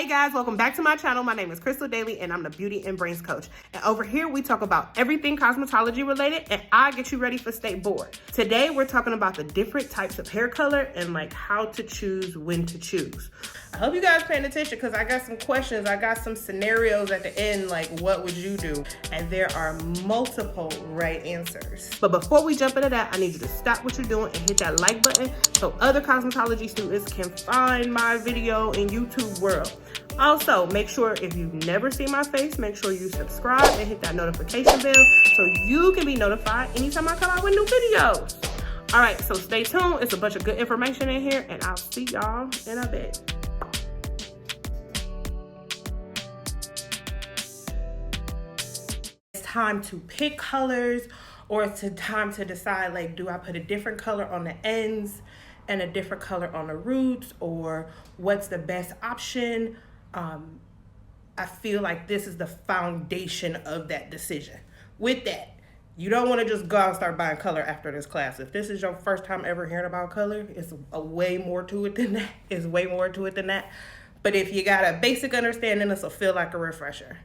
Hey guys, welcome back to my channel. My name is Crystal Daly and I'm the Beauty and Brains Coach. And over here we talk about everything cosmetology related and I get you ready for Stateboard. Today we're talking about the different types of hair color and like how to choose when to choose. I hope you guys paying attention because I got some questions. I got some scenarios at the end like what would you do? And there are multiple right answers. But before we jump into that, I need you to stop what you're doing and hit that like button so other cosmetology students can find my video in YouTube world. Also, make sure if you've never seen my face, make sure you subscribe and hit that notification bell so you can be notified anytime I come out with new videos. All right, so stay tuned. It's a bunch of good information in here and I'll see y'all in a bit. It's time to pick colors or it's time to decide like, do I put a different color on the ends and a different color on the roots, or what's the best option? I feel like this is the foundation of that decision. With that, you don't want to just go out and start buying color after this class. If this is your first time ever hearing about color, it's way more to it than that. It's way more to it than that. But if you got a basic understanding, this will feel like a refresher.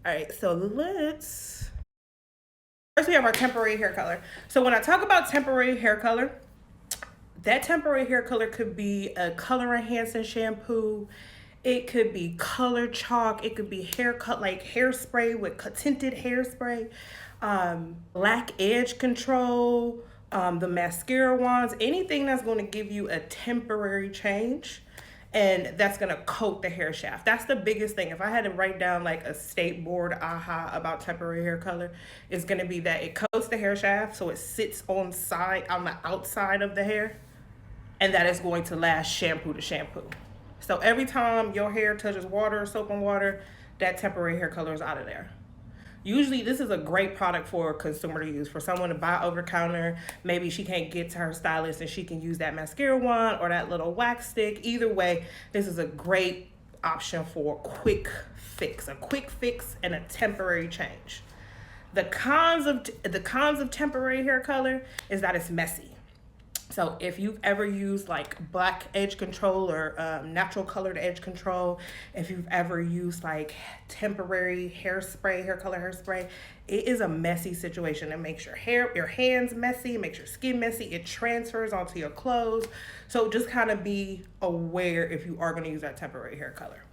All right, so first we have our temporary hair color. So when I talk about temporary hair color, that temporary hair color could be a color enhancing shampoo. It could be color chalk. It could be hairspray with tinted hairspray, black edge control, the mascara wands, anything that's going to give you a temporary change and that's going to coat the hair shaft. That's the biggest thing. If I had to write down like a Stateboard aha about temporary hair color, it's going to be that it coats the hair shaft so it sits on the outside of the hair, and that is going to last shampoo to shampoo. So every time your hair touches water, soap and water, that temporary hair color is out of there. Usually this is a great product for a consumer to use, for someone to buy over counter. Maybe she can't get to her stylist and she can use that mascara wand or that little wax stick. Either way, this is a great option for a quick fix and a temporary change. The cons of temporary hair color is that it's messy. So if you've ever used like black edge control or natural colored edge control, if you've ever used like temporary hair color hairspray, it is a messy situation. It makes your hands messy, it makes your skin messy, it transfers onto your clothes. So just kind of be aware if you are going to use that temporary hair color.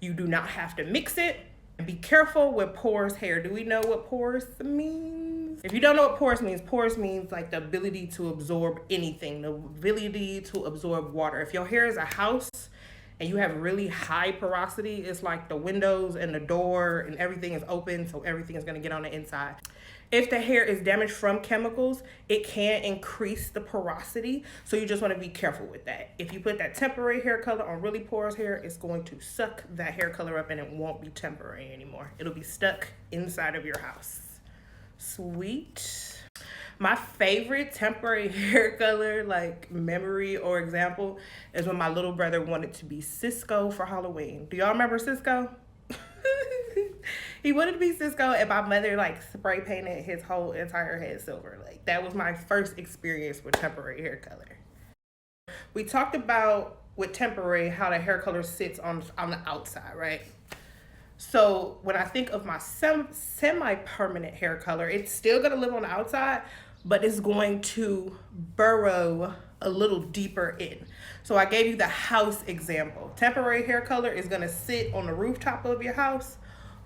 You do not have to mix it. Be careful with porous hair. Do we know what porous means? If you don't know what porous means like the ability to absorb anything, the ability to absorb water. If your hair is a house and you have really high porosity, it's like the windows and the door and everything is open, so everything is going to get on the inside. If the hair is damaged from chemicals, it can increase the porosity, so you just want to be careful with that. If you put that temporary hair color on really porous hair, it's going to suck that hair color up and it won't be temporary anymore. It'll be stuck inside of your house. Sweet. My favorite temporary hair color, like memory or example, is when my little brother wanted to be Cisco for Halloween. Do y'all remember Cisco? He wanted to be Cisco and my mother like spray painted his whole entire head silver. Like that was my first experience with temporary hair color. We talked about with temporary how the hair color sits on the outside, right? So when I think of my semi-permanent hair color, it's still gonna live on the outside, but it's going to burrow a little deeper in. So I gave you the house example. Temporary hair color is gonna sit on the rooftop of your house,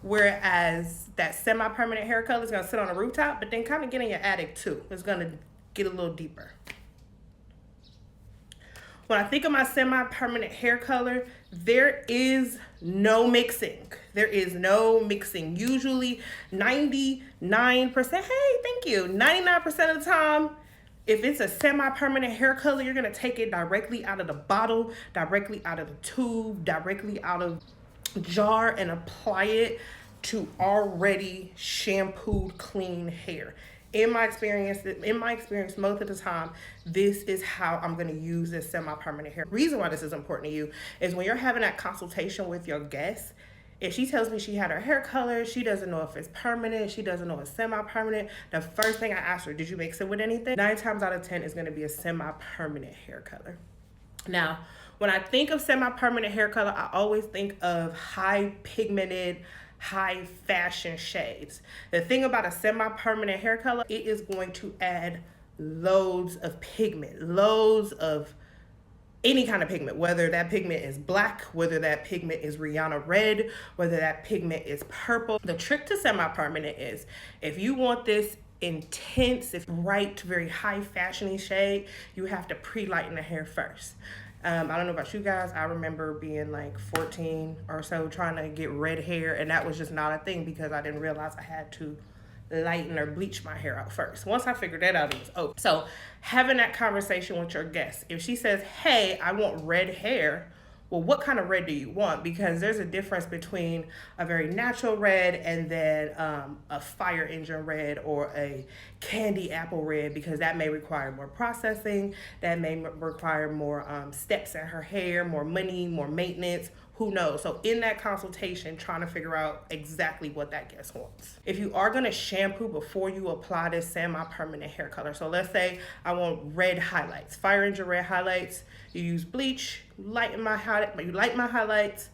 whereas that semi-permanent hair color is gonna sit on the rooftop, but then kind of get in your attic too. It's gonna get a little deeper. When I think of my semi-permanent hair color, there is no mixing. There is no mixing. Usually 99%, hey, thank you. 99% of the time, if it's a semi-permanent hair color, you're gonna take it directly out of the bottle, directly out of the tube, directly out of jar and apply it to already shampooed, clean hair. In my experience, most of the time, this is how I'm going to use this semi-permanent hair. The reason why this is important to you is when you're having that consultation with your guest, if she tells me she had her hair color, she doesn't know if it's permanent, she doesn't know if it's semi-permanent, the first thing I ask her, did you mix it with anything? 9 times out of 10 is going to be a semi-permanent hair color. Now, When I think of semi-permanent hair color, I always think of high pigmented, high fashion shades. The thing about a semi-permanent hair color, it is going to add loads of pigment, loads of any kind of pigment, whether that pigment is black, whether that pigment is Rihanna red, whether that pigment is purple. The trick to semi-permanent is if you want this intense, if bright, very high fashiony shade, you have to pre-lighten the hair first. I don't know about you guys. I remember being like 14 or so trying to get red hair, and that was just not a thing because I didn't realize I had to lighten or bleach my hair out first. Once I figured that out, it was okay. So having that conversation with your guest, if she says, hey, I want red hair, well, what kind of red do you want? Because there's a difference between a very natural red and then a fire engine red or a candy apple red, because that may require more processing, that may require more steps in her hair, more money, more maintenance, who knows? So in that consultation, trying to figure out exactly what that guest wants. If you are gonna shampoo before you apply this semi-permanent hair color, so let's say I want red highlights, fire engine red highlights, you use bleach, you light my highlights,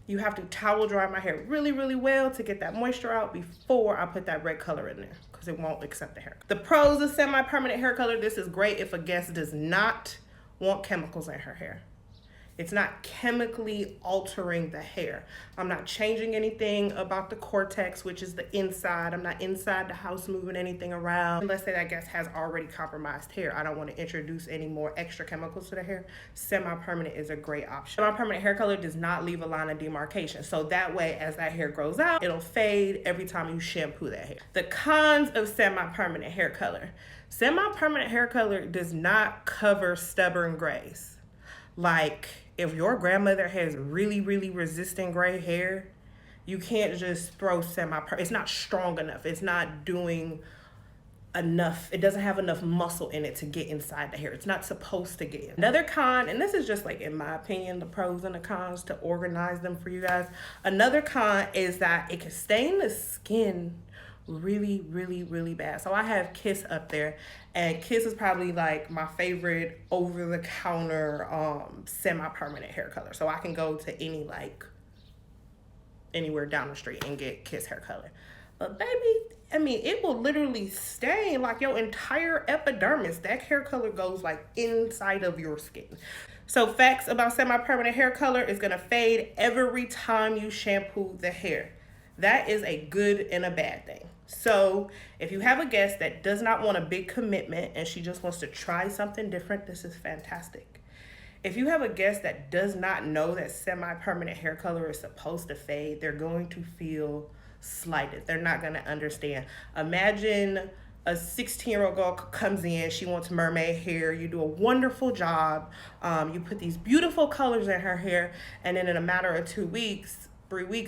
you have to towel dry my hair really, really well to get that moisture out before I put that red color in there, because it won't accept the hair. The pros of semi-permanent hair color, this is great if a guest does not want chemicals in her hair. It's not chemically altering the hair. I'm not changing anything about the cortex, which is the inside. I'm not inside the house moving anything around. Let's say that guest has already compromised hair. I don't want to introduce any more extra chemicals to the hair. Semi-permanent is a great option. Semi-permanent hair color does not leave a line of demarcation. So that way, as that hair grows out, it'll fade every time you shampoo that hair. The cons of semi-permanent hair color. Semi-permanent hair color does not cover stubborn grays. Like, if your grandmother has really, really resistant gray hair, you can't just throw semi-permanent. It's not strong enough. It's not doing enough. It doesn't have enough muscle in it to get inside the hair. It's not supposed to get in. Another con, and this is just like, in my opinion, the pros and the cons to organize them for you guys. Another con is that it can stain the skin really, really, really bad. So I have Kiss up there, and Kiss is probably like my favorite over-the-counter semi-permanent hair color. So I can go to anywhere down the street and get Kiss hair color. But baby, I mean, it will literally stain like your entire epidermis. That hair color goes like inside of your skin. So facts about semi-permanent hair color is gonna fade every time you shampoo the hair. That is a good and a bad thing. So if you have a guest that does not want a big commitment and she just wants to try something different, this is fantastic. If you have a guest that does not know that semi-permanent hair color is supposed to fade, they're going to feel slighted. They're not going to understand. Imagine a 16-year-old girl comes in, she wants mermaid hair, you do a wonderful job, you put these beautiful colors in her hair, and then in a matter of 3 weeks,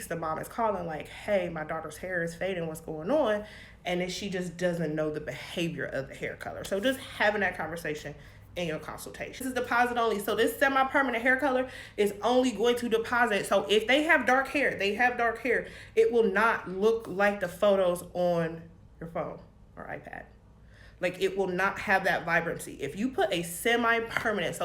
the mom is calling like, hey, my daughter's hair is fading, what's going on? And then she just doesn't know the behavior of the hair color. So just having that conversation in your consultation. This is deposit only. So this semi-permanent hair color is only going to deposit. So if they have dark hair, it will not look like the photos on your phone or iPad. Like, it will not have that vibrancy. If you put a semi-permanent,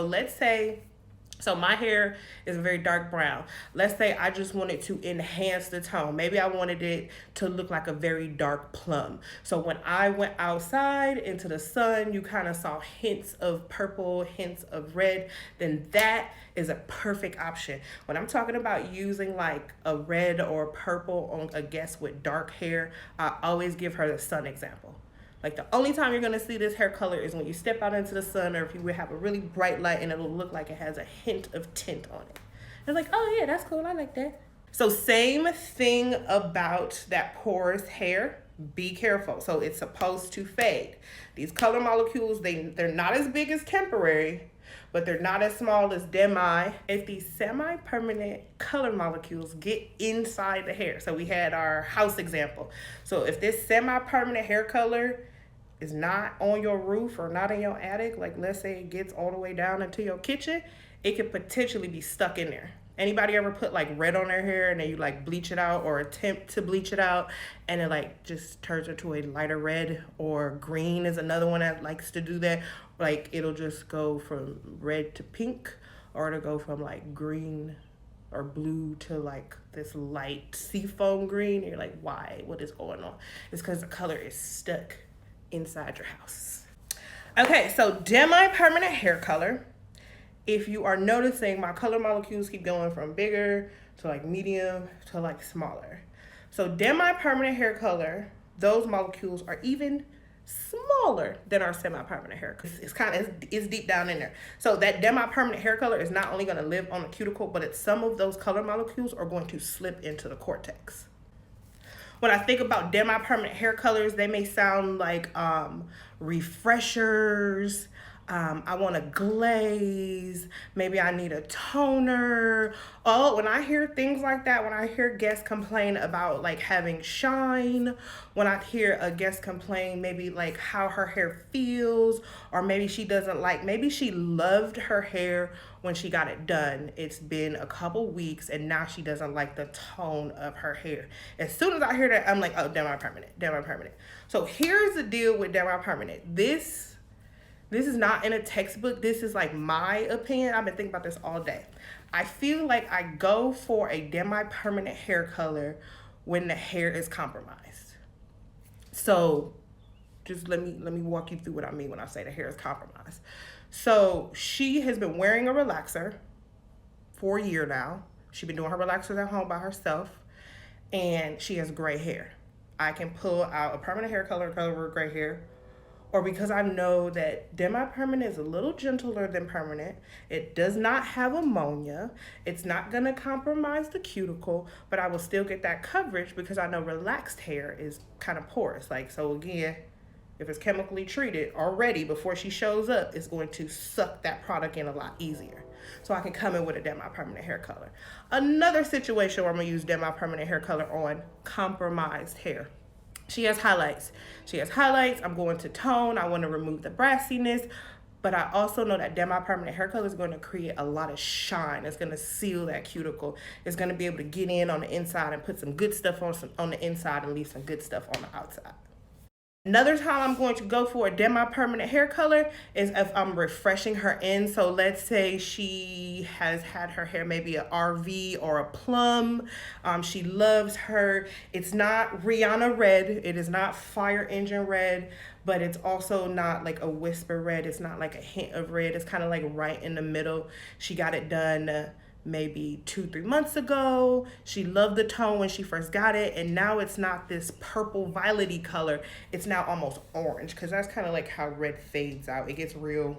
so my hair is a very dark brown. Let's say I just wanted to enhance the tone. Maybe I wanted it to look like a very dark plum. So when I went outside into the sun, you kind of saw hints of purple, hints of red, then that is a perfect option. When I'm talking about using like a red or purple on a guest with dark hair, I always give her the sun example. Like, the only time you're gonna see this hair color is when you step out into the sun, or if you would have a really bright light and it'll look like it has a hint of tint on it. It's like, oh yeah, that's cool, I like that. So same thing about that porous hair, be careful. So it's supposed to fade. These color molecules, they're not as big as temporary, but they're not as small as Demi. If these semi-permanent color molecules get inside the hair, so we had our house example. So if this semi-permanent hair color is not on your roof or not in your attic, like let's say it gets all the way down into your kitchen, it could potentially be stuck in there. Anybody ever put like red on their hair and then you like bleach it out or attempt to bleach it out and it like just turns into a lighter red, or green is another one that likes to do that. Like, it'll just go from red to pink or to go from like green or blue to like this light seafoam green. And you're like, why? What is going on? It's because the color is stuck inside your house. Okay, so demi-permanent hair color. If you are noticing, my color molecules keep going from bigger to like medium to like smaller. So demi-permanent hair color, those molecules are even smaller than our semi-permanent hair. It's deep down in there. So that demi-permanent hair color is not only going to live on the cuticle, but some of those color molecules are going to slip into the cortex. When I think about demi-permanent hair colors, they may sound like refreshers. I want a glaze. Maybe I need a toner. Oh, when I hear things like that, when I hear guests complain about like having shine, when I hear a guest complain maybe like how her hair feels, or maybe she doesn't like, maybe she loved her hair when she got it done. It's been a couple weeks and now she doesn't like the tone of her hair. As soon as I hear that, I'm like, oh, demi-permanent, demi-permanent. So here's the deal with demi-permanent. This is not in a textbook. This is like my opinion. I've been thinking about this all day. I feel like I go for a demi-permanent hair color when the hair is compromised. So just let me walk you through what I mean when I say the hair is compromised. So she has been wearing a relaxer for a year now. She's been doing her relaxers at home by herself, and she has gray hair. I can pull out a permanent hair color with gray hair, or because I know that demi-permanent is a little gentler than permanent. It does not have ammonia. It's not gonna compromise the cuticle, but I will still get that coverage because I know relaxed hair is kind of porous. Like, so again, if it's chemically treated already before she shows up, it's going to suck that product in a lot easier. So I can come in with a demi-permanent hair color. Another situation where I'm gonna use demi-permanent hair color on compromised hair. She has highlights. I'm going to tone. I want to remove the brassiness. But I also know that demi-permanent hair color is going to create a lot of shine. It's going to seal that cuticle. It's going to be able to get in on the inside and put some good stuff on the inside and leave some good stuff on the outside. Another time I'm going to go for a demi-permanent hair color is if I'm refreshing her in. So let's say she has had her hair maybe a RV or a plum. She loves her. It's not Rihanna red. It is not fire engine red, but it's also not like a whisper red. It's not like a hint of red. It's kind of like right in the middle. She got it done maybe 2-3 months ago. She loved the tone when she first got it, and now it's not this purple violety color. It's now almost orange, because that's kind of like how red fades out. It gets real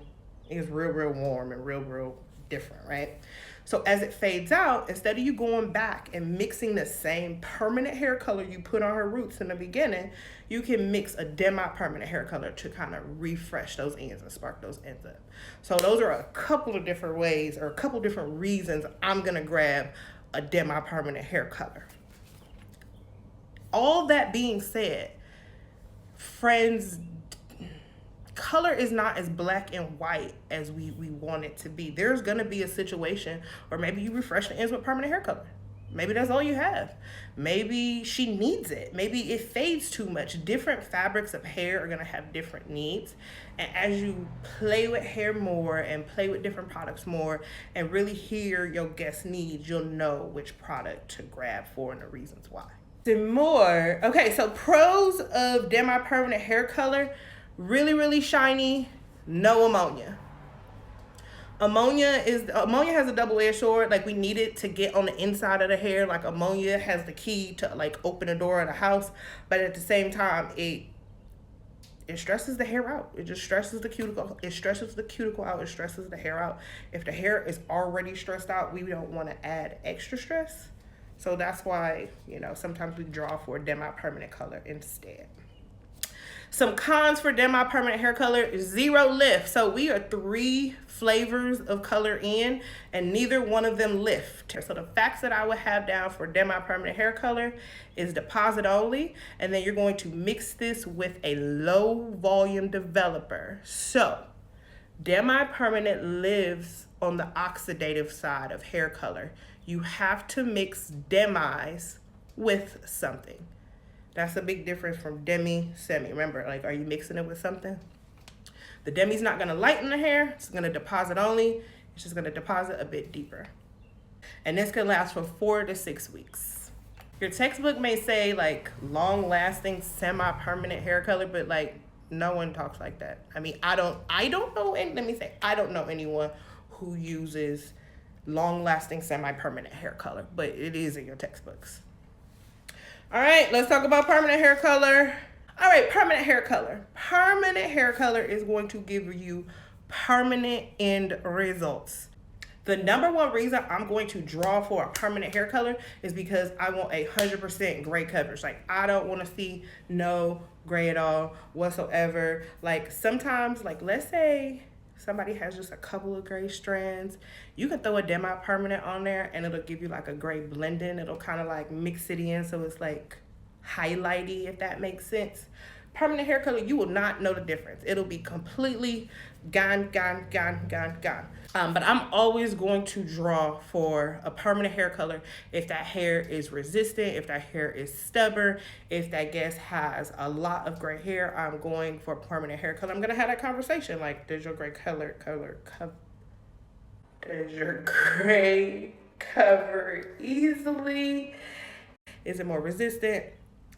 warm and real different, right? So as it fades out, instead of you going back and mixing the same permanent hair color you put on her roots in the beginning, you can mix a demi-permanent hair color to kind of refresh those ends and spark those ends up. So those are a couple of different ways, or a couple different reasons I'm gonna grab a demi-permanent hair color. All that being said, friends, color is not as black and white as we want it to be. There's gonna be a situation where maybe you refresh the ends with permanent hair color. Maybe that's all you have. Maybe she needs it. Maybe it fades too much. Different fabrics of hair are gonna have different needs. And as you play with hair more and play with different products more and really hear your guest needs, you'll know which product to grab for and the reasons why. Some more. Okay, so pros of demi-permanent hair color: really shiny, no ammonia. Ammonia has a double-edged sword. Like, we need it to get on the inside of the hair. Like, ammonia has the key to like open the door of the house, but at the same time, it stresses the hair out. It just stresses the cuticle. It stresses the cuticle out. It stresses the hair out. If the hair is already stressed out, we don't want to add extra stress. So that's why, sometimes we draw for a demi-permanent color instead. Some cons for demi-permanent hair color is zero lift. So we are 3 flavors of color in, and neither one of them lift. So the facts that I would have down for demi-permanent hair color is deposit only, and then you're going to mix this with a low volume developer. So demi-permanent lives on the oxidative side of hair color. You have to mix demis with something. That's a big difference from demi, semi. Remember, like, are you mixing it with something? The demi's not gonna lighten the hair. It's gonna deposit only. It's It's just gonna deposit a bit deeper. And this can last for 4 to 6 weeks. Your textbook may say like long lasting semi-permanent hair color, but like no one talks like that. I mean, I don't know, and let me say, I don't know anyone who uses long lasting semi-permanent hair color, but it is in your textbooks. All right, let's talk about permanent hair color. All right, permanent hair color. Permanent hair color is going to give you permanent end results. The number one reason I'm going to draw for a permanent hair color is because I want 100% gray coverage. Like, I don't want to see no gray at all whatsoever. Like, sometimes, like, let's say somebody has just a couple of gray strands, you can throw a demi-permanent on there and it'll give you like a gray blending. It'll kind of like mix it in so it's like highlighty, if that makes sense. Permanent hair color, you will not know the difference. It'll be completely gone. But I'm always going to draw for a permanent hair color if that hair is resistant, if that hair is stubborn, if that guest has a lot of gray hair. I'm going for permanent hair color. I'm gonna have that conversation like, does your gray does your gray cover easily? Is it more resistant?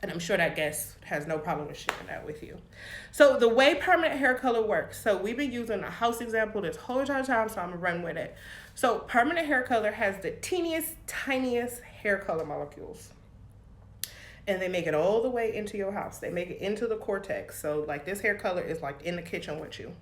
And I'm sure that guest has no problem with sharing that with you. So the way permanent hair color works, so we've been using a house example this whole entire time, so I'm gonna run with it. So permanent hair color has the teeniest, tiniest hair color molecules. And they make it all the way into your house. They make it into the cortex. So like this hair color is like in the kitchen with you.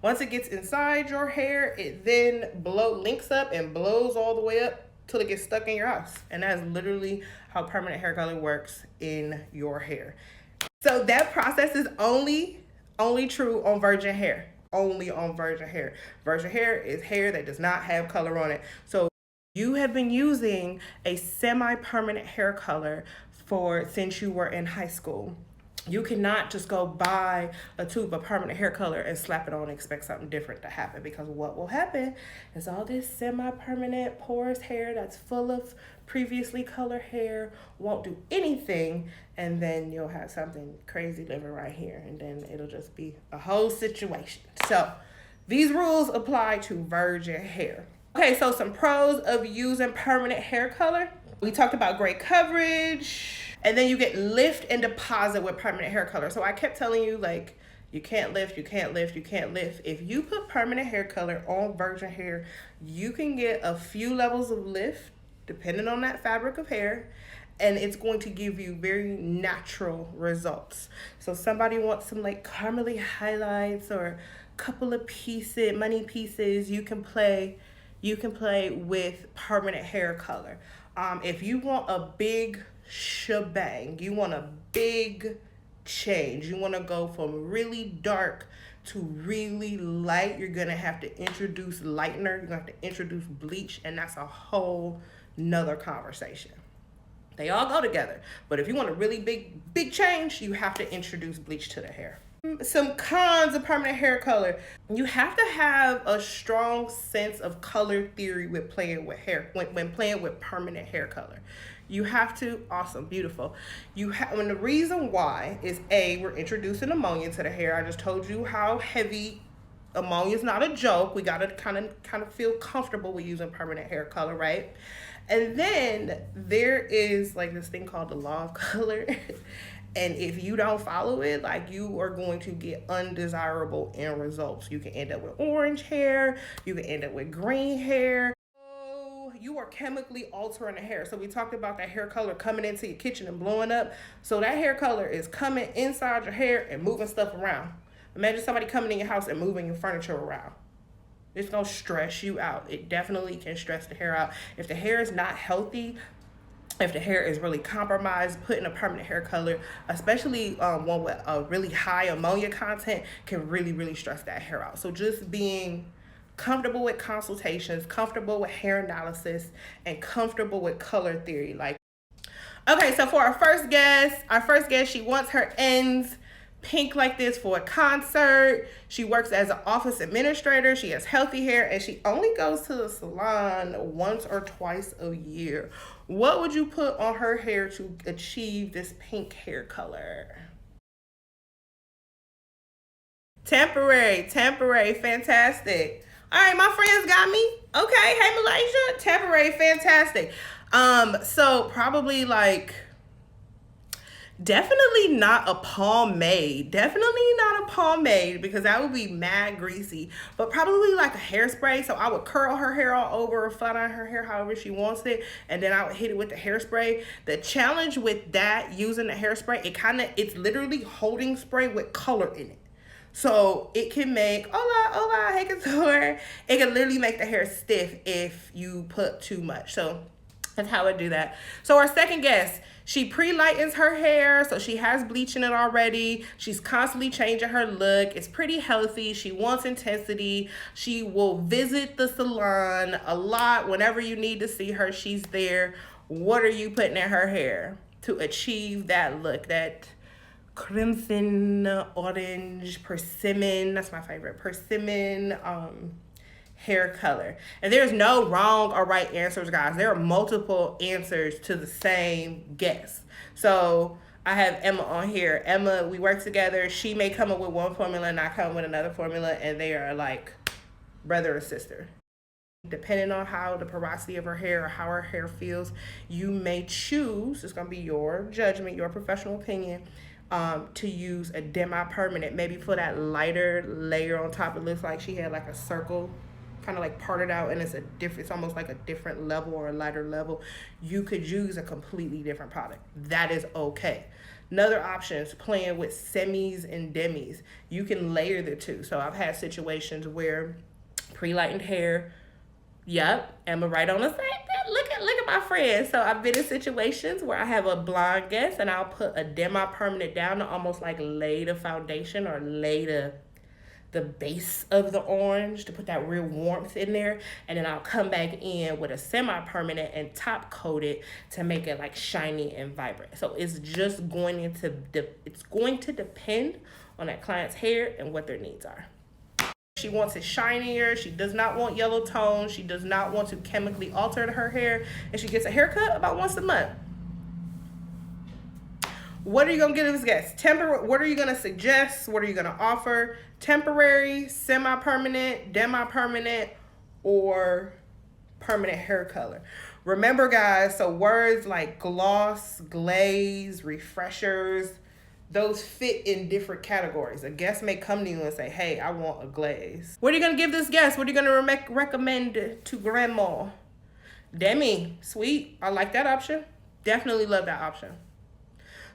Once it gets inside your hair, it then links up and blows all the way up till it gets stuck in your house. And that's literally how permanent hair color works in your hair. So that process is only true on virgin hair. Only on virgin hair. Virgin hair is hair that does not have color on it. So you have been using a semi-permanent hair color since you were in high school. You cannot just go buy a tube of permanent hair color and slap it on and expect something different to happen, because what will happen is all this semi-permanent porous hair that's full of previously colored hair won't do anything, and then you'll have something crazy living right here, and then it'll just be a whole situation. So these rules apply to virgin hair. Okay, so some pros of using permanent hair color. We talked about gray coverage. And then you get lift and deposit with permanent hair color. So I kept telling you, like, you can't lift. If you put permanent hair color on virgin hair, you can get a few levels of lift, depending on that fabric of hair, and it's going to give you very natural results. So somebody wants some like caramely highlights or a couple of money pieces, you can play with permanent hair color. If you want a big shebang, you want a big change, you want to go from really dark to really light, you're gonna have to introduce lightener, you're gonna have to introduce bleach, and that's a whole nother conversation. They all go together, but if you want a really big change, you have to introduce bleach to the hair. Some cons of permanent hair color. You have to have a strong sense of color theory with playing with hair, when playing with permanent hair color. You have to, awesome, beautiful. And the reason why is we're introducing ammonia to the hair. I just told you how heavy ammonia is. Not a joke. We gotta kind of feel comfortable with using permanent hair color, right? And then there is like this thing called the law of color. And if you don't follow it, like, you are going to get undesirable end results. You can end up with orange hair. You can end up with green hair. You are chemically altering the hair. So we talked about that hair color coming into your kitchen and blowing up. So that hair color is coming inside your hair and moving stuff around. Imagine somebody coming in your house and moving your furniture around. It's gonna stress you out. It definitely can stress the hair out. If the hair is not healthy, if the hair is really compromised, putting a permanent hair color, especially one with a really high ammonia content, can really stress that hair out. So just being comfortable with consultations, comfortable with hair analysis, and comfortable with color theory. Okay, so for our first guest, she wants her ends pink like this for a concert. She works as an office administrator. She has healthy hair, and she only goes to the salon once or twice a year. What would you put on her hair to achieve this pink hair color? Temporary, fantastic. All right, my friends got me. Okay, hey Malaysia, temporary, fantastic. So probably like definitely not a pomade. Definitely not a pomade because that would be mad greasy. But probably like a hairspray. So I would curl her hair all over, flat iron her hair however she wants it, and then I would hit it with the hairspray. The challenge with that using the hairspray, it's literally holding spray with color in it. So it can make, hola, hey couture. It can literally make the hair stiff if you put too much. So that's how I do that. So our second guest, she pre-lightens her hair, so she has bleach in it already. She's constantly changing her look. It's pretty healthy. She wants intensity. She will visit the salon a lot. Whenever you need to see her, she's there. What are you putting in her hair to achieve that look, that crimson, orange, persimmon? That's my favorite, persimmon hair color. And there's no wrong or right answers, guys. There are multiple answers to the same guess. So I have Emma on here. Emma, we work together. She may come up with one formula and I come with another formula, and they are like brother and sister. Depending on how the porosity of her hair or how her hair feels, you may choose, it's gonna be your judgment, your professional opinion, to use a demi-permanent, maybe for that lighter layer on top. It looks like she had like a circle kind of like parted out, and it's almost like a different level or a lighter level. You could use a completely different product. That is okay. Another option is playing with semis and demis. You can layer the two. So I've had situations where pre-lightened hair, yep, Emma right on the same. Look at my friend. So I've been in situations where I have a blonde guest and I'll put a demi-permanent down to almost like lay the foundation or lay the base of the orange to put that real warmth in there, and then I'll come back in with a semi-permanent and top coat it to make it like shiny and vibrant. So it's just going to depend on that client's hair and what their needs are. She wants it shinier. She does not want yellow tones. She does not want to chemically alter her hair, and she gets a haircut about once a month. What are you gonna give this guest? What are you gonna suggest? What are you gonna offer? Temporary, semi-permanent, demi-permanent, or permanent hair color? Remember, guys, so words like gloss, glaze, refreshers, those fit in different categories. A guest may come to you and say, hey, I want a glaze. What are you gonna give this guest? What are you gonna recommend to grandma? Demi, sweet, I like that option. Definitely love that option.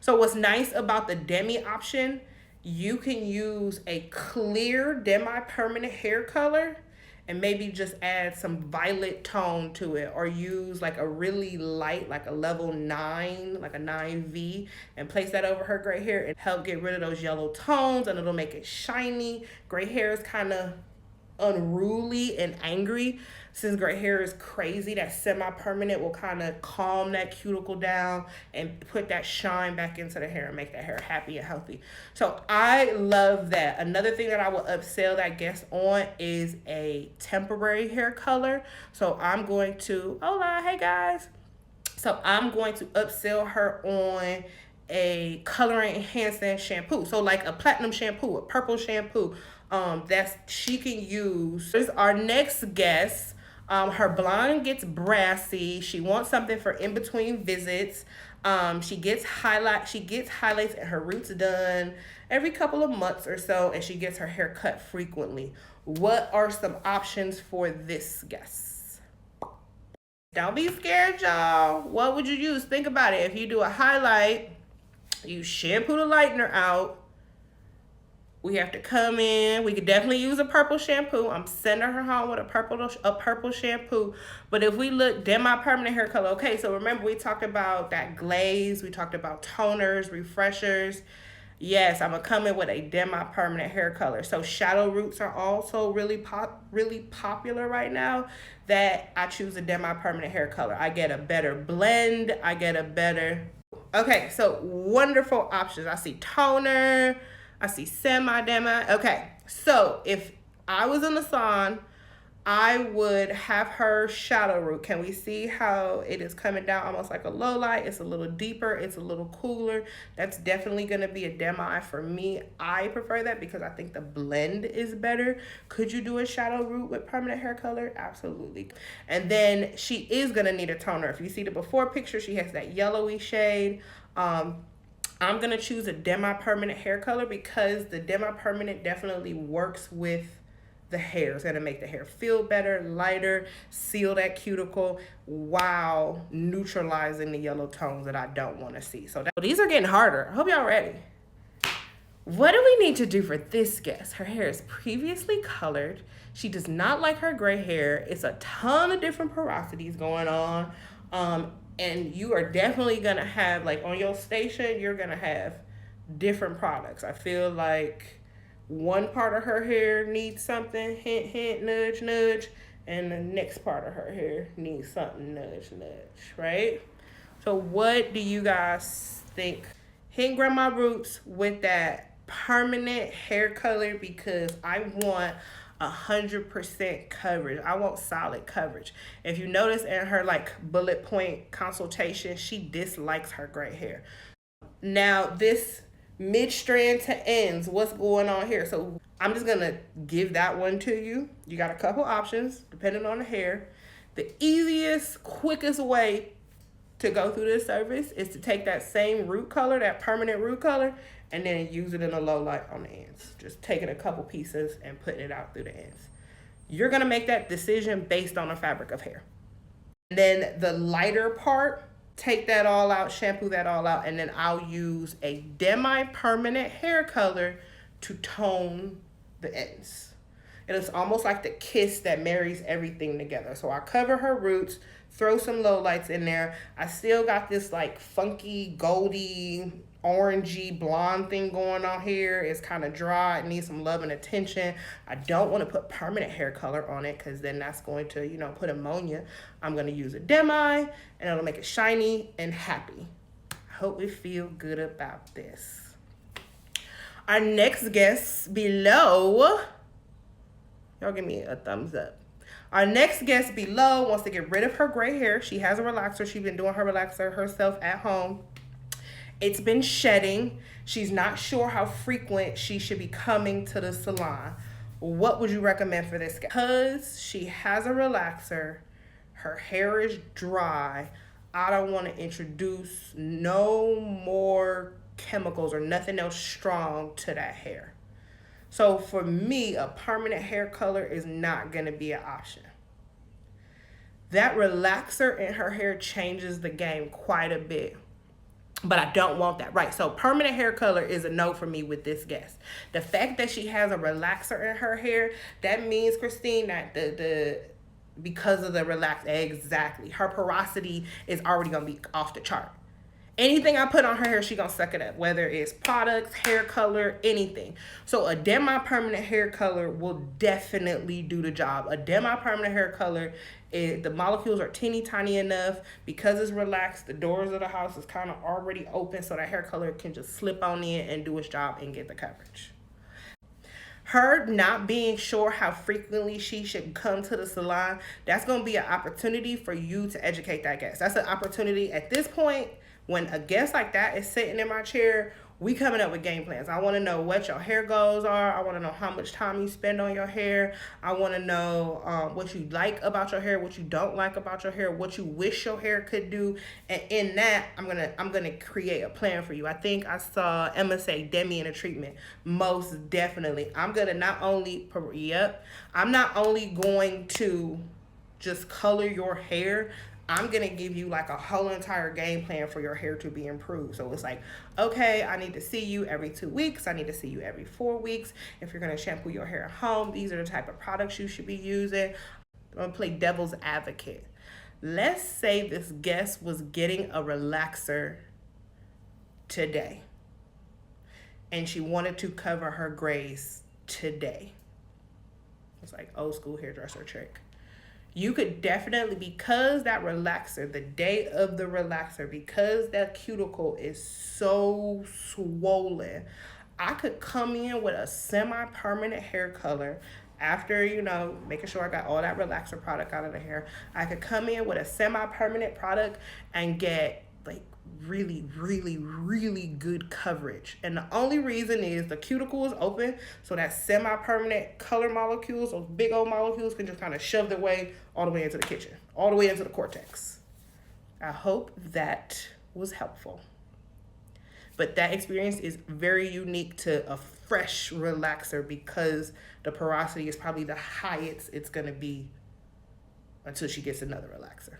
So what's nice about the demi option, you can use a clear demi-permanent hair color and maybe just add some violet tone to it, or use like a really light, like a level 9, like a 9V, and place that over her gray hair and help get rid of those yellow tones, and it'll make it shiny. Gray hair is kind of unruly and angry. Since gray hair is crazy, that semi-permanent will kind of calm that cuticle down and put that shine back into the hair and make that hair happy and healthy. So I love that. Another thing that I will upsell that guest on is a temporary hair color. So I'm going to, hola, hey guys. So I'm going to upsell her on a coloring enhancing shampoo. So like a platinum shampoo, a purple shampoo. She can use. This is our next guest. Her blonde gets brassy. She wants something for in between visits. She gets highlights and her roots done every couple of months or so, and she gets her hair cut frequently. What are some options for this guest? Don't be scared, y'all. What would you use? Think about it. If you do a highlight, you shampoo the lightener out. We have to come in. We could definitely use a purple shampoo. I'm sending her home with a purple shampoo. But if we look demi-permanent hair color, okay, so remember we talked about that glaze. We talked about toners, refreshers. Yes, I'm gonna come in with a demi-permanent hair color. So shadow roots are also really popular right now, that I choose a demi-permanent hair color. I get a better blend. I get a better, okay, so wonderful options. I see toner. I see semi-demi. Okay, so if I was in the salon, I would have her shadow root. Can we see how it is coming down almost like a low light? It's a little deeper. It's a little cooler. That's definitely going to be a demi for me. I prefer that because I think the blend is better. Could you do a shadow root with permanent hair color? Absolutely. And then she is going to need a toner. If you see the before picture, she has that yellowy shade. I'm going to choose a demi-permanent hair color because the demi-permanent definitely works with the hair. It's going to make the hair feel better, lighter, seal that cuticle while neutralizing the yellow tones that I don't want to see. So these are getting harder. I hope y'all ready. What do we need to do for this guest? Her hair is previously colored. She does not like her gray hair. It's a ton of different porosities going on. And you are definitely going to have, like on your station, you're going to have different products. I feel like one part of her hair needs something, hint, hint, nudge, nudge, and the next part of her hair needs something, nudge, nudge, right? So what do you guys think? Hit Grandma Roots with that permanent hair color because I want 100% coverage. I want solid coverage. If you notice in her like bullet point consultation, she dislikes her gray hair. Now this mid-strand to ends, what's going on here? So I'm just gonna give that one to you. You got a couple options depending on the hair. The easiest, quickest way to go through this service is to take that same root color, that permanent root color, and then use it in a low light on the ends. Just taking a couple pieces and putting it out through the ends. You're gonna make that decision based on the fabric of hair. And then the lighter part, take that all out, shampoo that all out, and then I'll use a demi-permanent hair color to tone the ends. And it's almost like the kiss that marries everything together. So I cover her roots, throw some low lights in there. I still got this like funky, goldy, orangey, blonde thing going on here. It's kind of dry. It needs some love and attention. I don't want to put permanent hair color on it because then that's going to, you know, put ammonia. I'm going to use a demi and it'll make it shiny and happy. I hope we feel good about this. Our next guest below, y'all give me a thumbs up. Our next guest below wants to get rid of her gray hair. She has a relaxer. She's been doing her relaxer herself at home. It's been shedding. She's not sure how frequent she should be coming to the salon. What would you recommend for this guy? Because she has a relaxer, her hair is dry, I don't want to introduce no more chemicals or nothing else strong to that hair. So for me, a permanent hair color is not going to be an option. That relaxer in her hair changes the game quite a bit. But I don't want that, right? So permanent hair color is a no for me with this guest. The fact that she has a relaxer in her hair, that means, Christine, that because of the relax, exactly, her porosity is already gonna be off the chart. Anything I put on her hair, she gonna suck it up, whether it's products, hair color, anything. So a demi-permanent hair color will definitely do the job. A demi-permanent hair color, the molecules are teeny tiny enough. Because it's relaxed, the doors of the house is kind of already open, so that hair color can just slip on in and do its job and get the coverage. Her not being sure how frequently she should come to the salon, that's gonna be an opportunity for you to educate that guest. That's an opportunity at this point. When a guest like that is sitting in my chair, we coming up with game plans. I want to know what your hair goals are. I want to know how much time you spend on your hair. I want to know what you like about your hair, what you don't like about your hair, what you wish your hair could do. And in that, I'm gonna create a plan for you. I think I saw Emma say Demi in a treatment. Most definitely. I'm not only going to just color your hair. I'm going to give you like a whole entire game plan for your hair to be improved. So it's like, okay, I need to see you every 2 weeks. I need to see you every 4 weeks. If you're going to shampoo your hair at home, these are the type of products you should be using. I'm going to play devil's advocate. Let's say this guest was getting a relaxer today and she wanted to cover her grays today. It's like old school hairdresser trick. You could definitely, because that relaxer, the day of the relaxer, because that cuticle is so swollen, I could come in with a semi-permanent hair color after, you know, making sure I got all that relaxer product out of the hair, I could come in with a semi-permanent product and get like really, really, really good coverage. And the only reason is the cuticle is open, so that semi-permanent color molecules, those big old molecules, can just kind of shove their way all the way into the kitchen, all the way into the cortex. I hope that was helpful. But that experience is very unique to a fresh relaxer because the porosity is probably the highest it's going to be until she gets another relaxer.